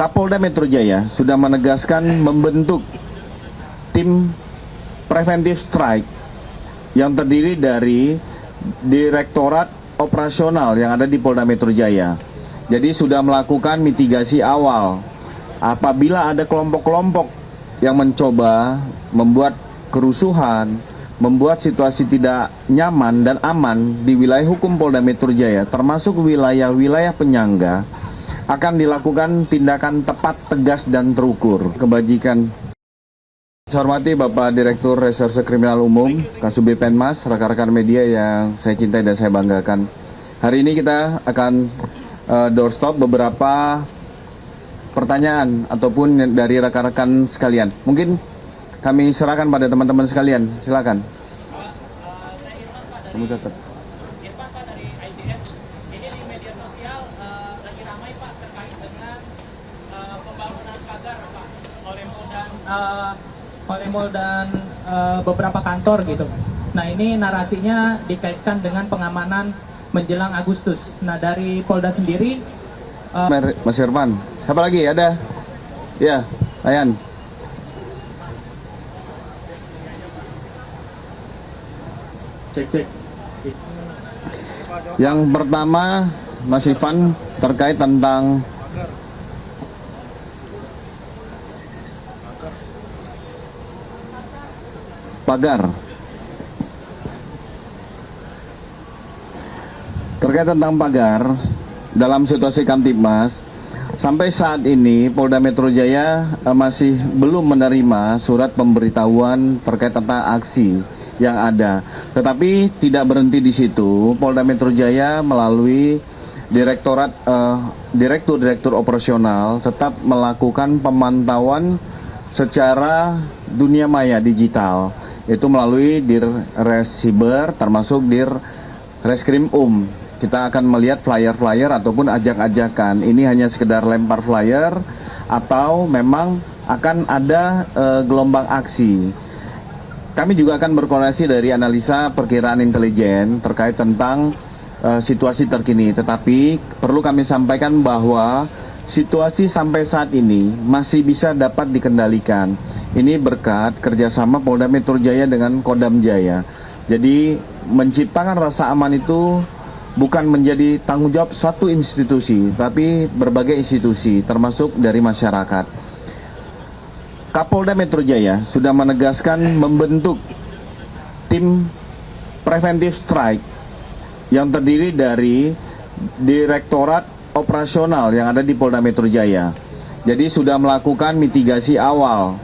Kapolda Metro Jaya sudah menegaskan membentuk tim preventive strike yang terdiri dari Direktorat Operasional yang ada di Polda Metro Jaya. Jadi sudah melakukan mitigasi awal apabila ada kelompok-kelompok yang mencoba membuat kerusuhan, membuat situasi tidak nyaman dan aman di wilayah hukum Polda Metro Jaya, termasuk wilayah-wilayah penyangga, akan dilakukan tindakan tepat, tegas, dan terukur. Kebajikan. Saya hormati Bapak Direktur Reserse Kriminal Umum, Kasubdit Penmas, rekan-rekan media yang saya cintai dan saya banggakan. Hari ini kita akan doorstop beberapa pertanyaan ataupun dari rekan-rekan sekalian. Mungkin kami serahkan pada teman-teman sekalian. Silakan. Kamu catat. Irfan Pak dari IJF, ini di media sosial lagi ramai Pak terkait dengan pembangunan pagar Pak oleh Mall dan beberapa kantor gitu. Nah ini narasinya dikaitkan dengan pengamanan menjelang Agustus. Nah dari Polda sendiri, Mas Irfan, siapa lagi? Ada? Ya, Ayan. cek. Yang pertama, Mas Irfan, terkait tentang pagar. Terkait tentang pagar, dalam situasi Kamtibmas, sampai saat ini Polda Metro Jaya masih belum menerima surat pemberitahuan terkait tentang aksi yang ada. Tetapi tidak berhenti di situ, Polda Metro Jaya melalui Direktur Operasional tetap melakukan pemantauan secara dunia maya digital, itu melalui Dirresiber termasuk Dirreskrim Kita akan melihat flyer-flyer ataupun ajak-ajakan. Ini hanya sekedar lempar flyer atau memang akan ada gelombang aksi. Kami juga akan berkoordinasi dari analisa perkiraan intelijen terkait tentang situasi terkini. Tetapi perlu kami sampaikan bahwa situasi sampai saat ini masih bisa dapat dikendalikan. Ini berkat kerjasama Polda Metro Jaya dengan Kodam Jaya. Jadi menciptakan rasa aman itu bukan menjadi tanggung jawab satu institusi, tapi berbagai institusi, termasuk dari masyarakat. Kapolda Metro Jaya sudah menegaskan membentuk tim preventive strike yang terdiri dari Direktorat Operasional yang ada di Polda Metro Jaya. Jadi sudah melakukan mitigasi awal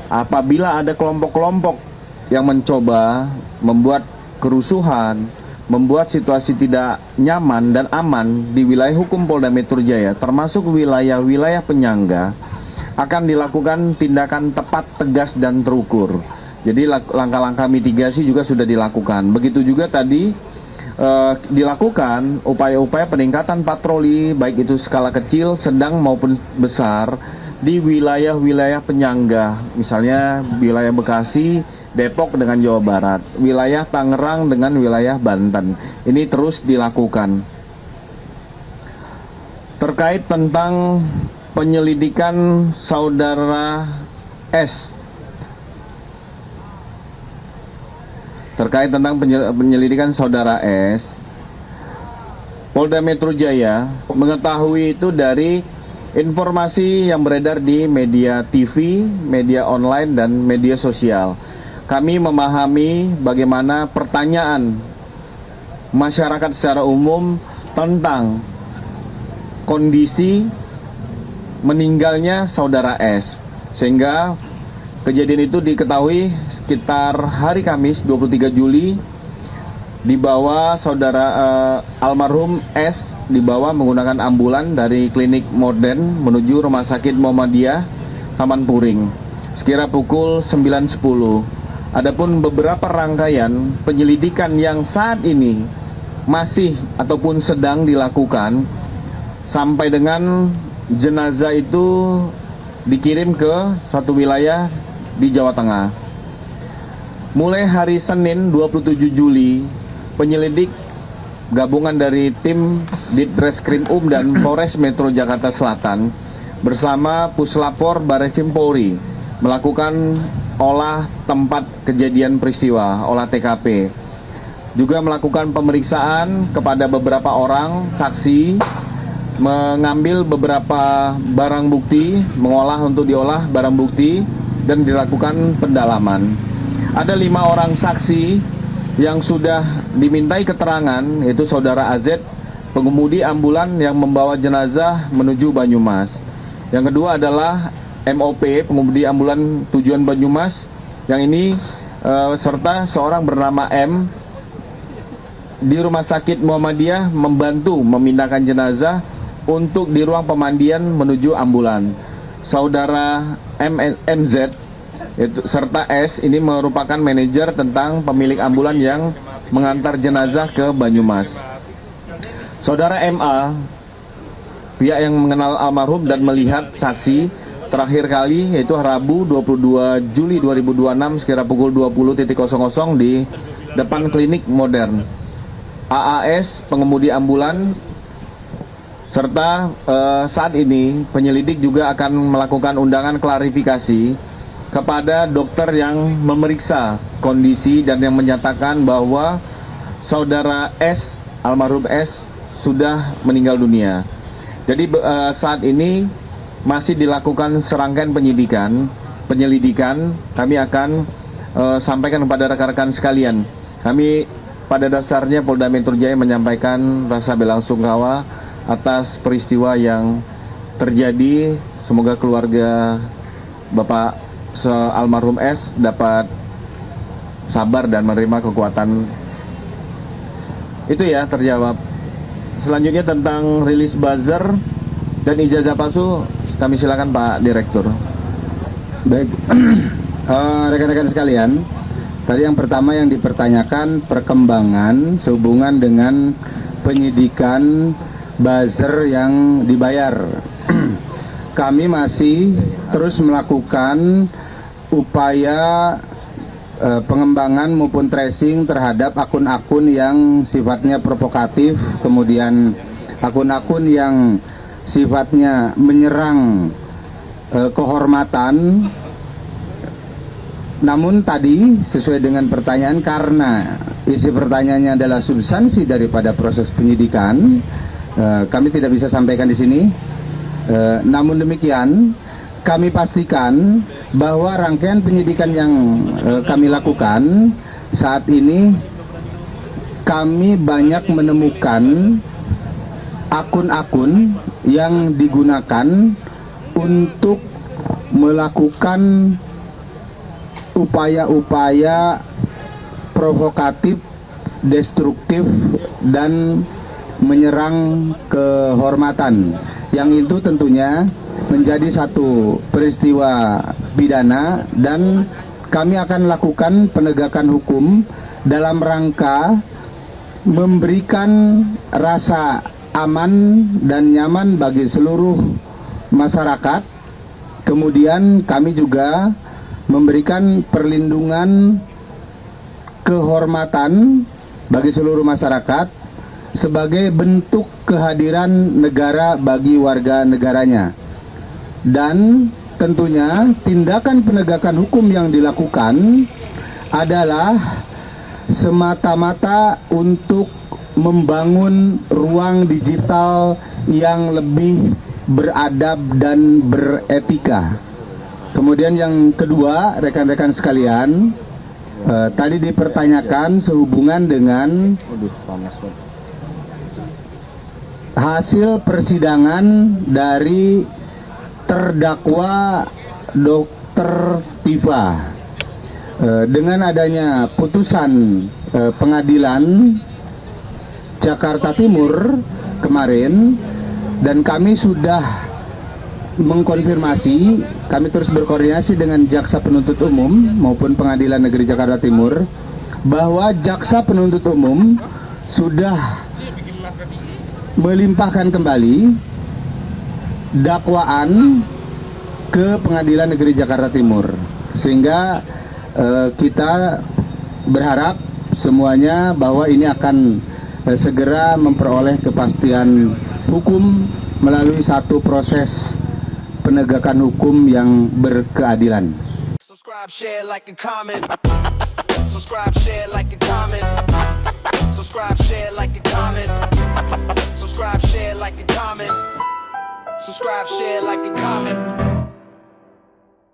apabila ada kelompok-kelompok yang mencoba membuat kerusuhan, membuat situasi tidak nyaman dan aman di wilayah hukum Polda Metro Jaya, termasuk wilayah-wilayah penyangga, akan dilakukan tindakan tepat, tegas, dan terukur. Jadi langkah-langkah mitigasi juga sudah dilakukan. Begitu juga tadi dilakukan upaya-upaya peningkatan patroli, baik itu skala kecil, sedang maupun besar, di wilayah-wilayah penyangga, misalnya wilayah Bekasi, Depok dengan Jawa Barat, wilayah Tangerang dengan wilayah Banten. Ini terus dilakukan. Terkait tentang penyelidikan saudara S. Terkait tentang penyelidikan saudara S, Polda Metro Jaya mengetahui itu dari informasi yang beredar di media TV, media online, dan media sosial. Kami memahami bagaimana pertanyaan masyarakat secara umum tentang kondisi meninggalnya saudara S, sehingga kejadian itu diketahui sekitar hari Kamis 23 Juli, dibawa saudara almarhum S dibawa menggunakan ambulan dari klinik modern menuju Rumah Sakit Muhammadiyah Taman Puring sekira pukul 9.10. Adapun beberapa rangkaian penyelidikan yang saat ini masih ataupun sedang dilakukan sampai dengan jenazah itu dikirim ke suatu wilayah di Jawa Tengah. Mulai hari Senin 27 Juli, penyelidik gabungan dari tim Ditreskrim dan Polres Metro Jakarta Selatan bersama Puslapor Barreskrim Polri melakukan olah tempat kejadian peristiwa, olah TKP. Juga melakukan pemeriksaan kepada beberapa orang saksi, mengambil beberapa barang bukti, mengolah untuk diolah barang bukti, dan dilakukan pendalaman. Ada 5 orang saksi yang sudah dimintai keterangan, yaitu saudara AZ, pengemudi ambulan yang membawa jenazah menuju Banyumas. Yang kedua adalah MOP, pengemudi ambulan tujuan Banyumas, yang ini serta seorang bernama M di Rumah Sakit Muhammadiyah membantu memindahkan jenazah untuk di ruang pemandian menuju ambulan. Saudara MZ serta S ini merupakan manajer tentang pemilik ambulan yang mengantar jenazah ke Banyumas. Saudara MA, pihak yang mengenal almarhum dan melihat saksi terakhir kali, yaitu Rabu 22 Juli 2026 sekira pukul 20.00 di depan klinik modern. AAS, pengemudi ambulan, serta saat ini penyelidik juga akan melakukan undangan klarifikasi kepada dokter yang memeriksa kondisi dan yang menyatakan bahwa saudara S, almarhum S, sudah meninggal dunia. Jadi saat ini masih dilakukan serangkaian penyelidikan. Kami akan sampaikan kepada rekan-rekan sekalian. Kami pada dasarnya Polda Metro Jaya menyampaikan rasa belasungkawa atas peristiwa yang terjadi. Semoga keluarga Bapak almarhum S dapat sabar dan menerima kekuatan. Itu ya, terjawab. Selanjutnya tentang rilis buzzer dan ijazah palsu, kami silakan Pak Direktur. Baik, rekan-rekan sekalian, tadi yang pertama yang dipertanyakan perkembangan sehubungan dengan penyidikan buzzer yang dibayar. Kami masih terus melakukan upaya pengembangan maupun tracing terhadap akun-akun yang sifatnya provokatif, kemudian akun-akun yang sifatnya menyerang kehormatan. Namun tadi sesuai dengan pertanyaan, karena isi pertanyaannya adalah substansi daripada proses penyidikan, kami tidak bisa sampaikan di sini. Namun demikian, kami pastikan bahwa rangkaian penyidikan yang kami lakukan saat ini, kami banyak menemukan akun-akun yang digunakan untuk melakukan upaya-upaya provokatif, destruktif, dan menyerang kehormatan. Yang itu tentunya menjadi satu peristiwa pidana, dan kami akan lakukan penegakan hukum dalam rangka memberikan rasa aman dan nyaman bagi seluruh masyarakat. Kemudian kami juga memberikan perlindungan kehormatan bagi seluruh masyarakat sebagai bentuk kehadiran negara bagi warga negaranya. Dan tentunya tindakan penegakan hukum yang dilakukan adalah semata-mata untuk membangun ruang digital yang lebih beradab dan beretika. Kemudian yang kedua, rekan-rekan sekalian, tadi dipertanyakan sehubungan dengan hasil persidangan dari terdakwa Dr. Tifa. Dengan adanya putusan pengadilan Jakarta Timur kemarin, dan kami sudah mengkonfirmasi, kami terus berkoordinasi dengan Jaksa Penuntut Umum maupun Pengadilan Negeri Jakarta Timur, bahwa Jaksa Penuntut Umum sudah melimpahkan kembali dakwaan ke Pengadilan Negeri Jakarta Timur, sehingga kita berharap semuanya bahwa ini akan segera memperoleh kepastian hukum melalui satu proses penegakan hukum yang berkeadilan. Subscribe, share, like, and comment. Subscribe, share, like, and comment. Subscribe, share, like, and comment. Subscribe, share, like, and comment. Subscribe, share, like, and comment.